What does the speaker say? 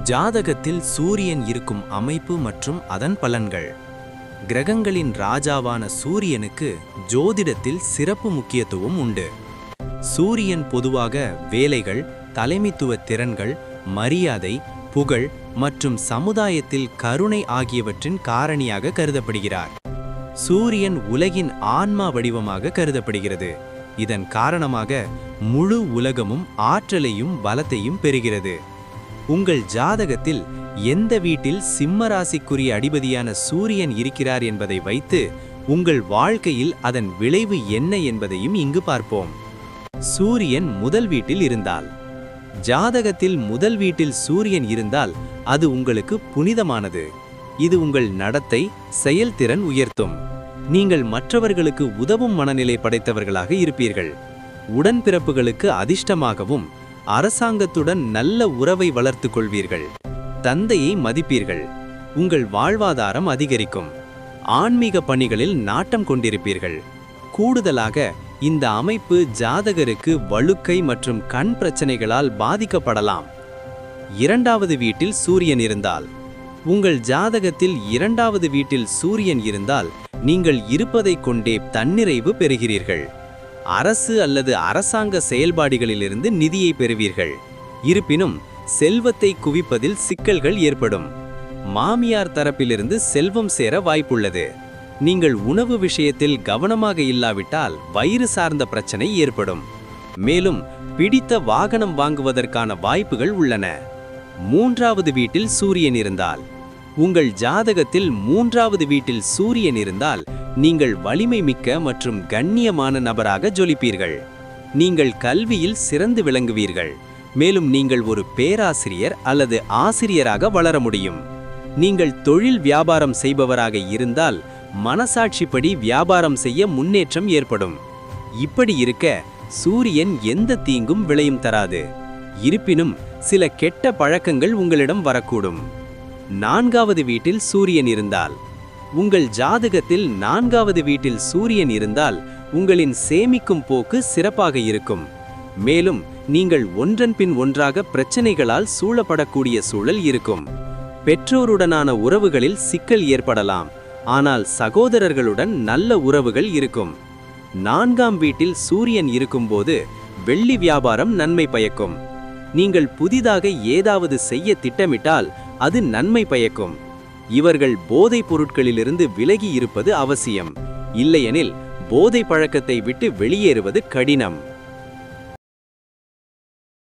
ஜாதகத்தில் சூரியன் இருக்கும் அமைப்பு மற்றும் அதன் பலன்கள். கிரகங்களின் ராஜாவான சூரியனுக்கு ஜோதிடத்தில் சிறப்பு முக்கியத்துவம் உண்டு. சூரியன் பொதுவாக வேலைகள், தலைமைத்துவ திறன்கள், மரியாதை, புகழ் மற்றும் சமுதாயத்தில் கருணை ஆகியவற்றின் காரணியாக கருதப்படுகிறார். சூரியன் உலகின் ஆன்மா வடிவமாக கருதப்படுகிறது. இதன் காரணமாக முழு உலகமும் ஆற்றலையும் பலத்தையும் பெறுகிறது. உங்கள் ஜாதகத்தில் எந்த வீட்டில் சிம்ம ராசிக்குரிய அதிபதியான சூரியன் இருக்கிறார் என்பதை வைத்து உங்கள் வாழ்க்கையில் அதன் விளைவு என்ன என்பதையும் இங்கு பார்ப்போம். சூரியன் முதல் வீட்டில் இருந்தால். ஜாதகத்தில் முதல் வீட்டில் சூரியன் இருந்தால் அது உங்களுக்கு புனிதமானது. இது உங்கள் நடத்தை, செயல்திறன் உயர்த்தும். நீங்கள் மற்றவர்களுக்கு உதவும் மனநிலை படைத்தவர்களாக இருப்பீர்கள். உடன்பிறப்புகளுக்கு அதிர்ஷ்டமாகவும் அரசாங்கத்துடன் நல்ல உறவை வளர்த்து கொள்வீர்கள். தந்தையை மதிப்பீர்கள். உங்கள் வாழ்வாதாரம் அதிகரிக்கும். ஆன்மீக பணிகளில் நாட்டம் கொண்டிருப்பீர்கள். கூடுதலாக இந்த அமைப்பு ஜாதகருக்கு வழுக்கை மற்றும் கண் பிரச்சனைகளால் பாதிக்கப்படலாம். இரண்டாவது வீட்டில் சூரியன் இருந்தால். உங்கள் ஜாதகத்தில் இரண்டாவது வீட்டில் சூரியன் இருந்தால் நீங்கள் இருப்பதைக் கொண்டே தன்னிறைவு பெறுகிறீர்கள். அரசு அல்லது அரசாங்க செயல்பாடுகளிலிருந்து நிதியை பெறுவீர்கள். இருப்பினும் செல்வத்தை குவிப்பதில் சிக்கல்கள் ஏற்படும். மாமியார் தரப்பிலிருந்து செல்வம் சேர வாய்ப்புள்ளது. நீங்கள் உணவு விஷயத்தில் கவனமாக இல்லாவிட்டால் வயிறு சார்ந்த பிரச்சனை ஏற்படும். மேலும் பிடித்த வாகனம் வாங்குவதற்கான வாய்ப்புகள் உள்ளன. மூன்றாவது வீட்டில் சூரியன் இருந்தால். உங்கள் ஜாதகத்தில் மூன்றாவது வீட்டில் சூரியன் இருந்தால் நீங்கள் வலிமை மிக்க மற்றும் கண்ணியமான நபராக ஜொலிப்பீர்கள். நீங்கள் கல்வியில் சிறந்து விளங்குவீர்கள். மேலும் நீங்கள் ஒரு பேராசிரியர் அல்லது ஆசிரியராக வளர முடியும். நீங்கள் தொழில் வியாபாரம் செய்பவராக இருந்தால் மனசாட்சிப்படி வியாபாரம் செய்ய முன்னேற்றம் ஏற்படும். இப்படி இருக்க சூரியன் எந்த தீங்கும் விளையும் தராது. இருப்பினும் சில கெட்ட பழக்கங்கள் உங்களிடம் வரக்கூடும். நான்காவது வீட்டில் சூரியன் இருந்தால். உங்கள் ஜாதகத்தில் நான்காவது வீட்டில் சூரியன் இருந்தால் உங்களின் சேமிக்கும் போக்கு சிறப்பாக இருக்கும். மேலும் நீங்கள் ஒன்றன் பின் ஒன்றாக பிரச்சனைகளால் சூழப்படக்கூடிய சூழல் இருக்கும். பெற்றோருடனான உறவுகளில் சிக்கல் ஏற்படலாம். ஆனால் சகோதரர்களுடன் நல்ல உறவுகள் இருக்கும். நான்காம் வீட்டில் சூரியன் இருக்கும்போது வெள்ளி வியாபாரம் நன்மை பயக்கும். நீங்கள் புதிதாக ஏதாவது செய்ய திட்டமிட்டால் அது நன்மை பயக்கும். இவர்கள் போதைப் பொருட்களிலிருந்து விலகி இருப்பது அவசியம். இல்லையெனில் போதை பழக்கத்தை விட்டு வெளியேறுவது கடினம்.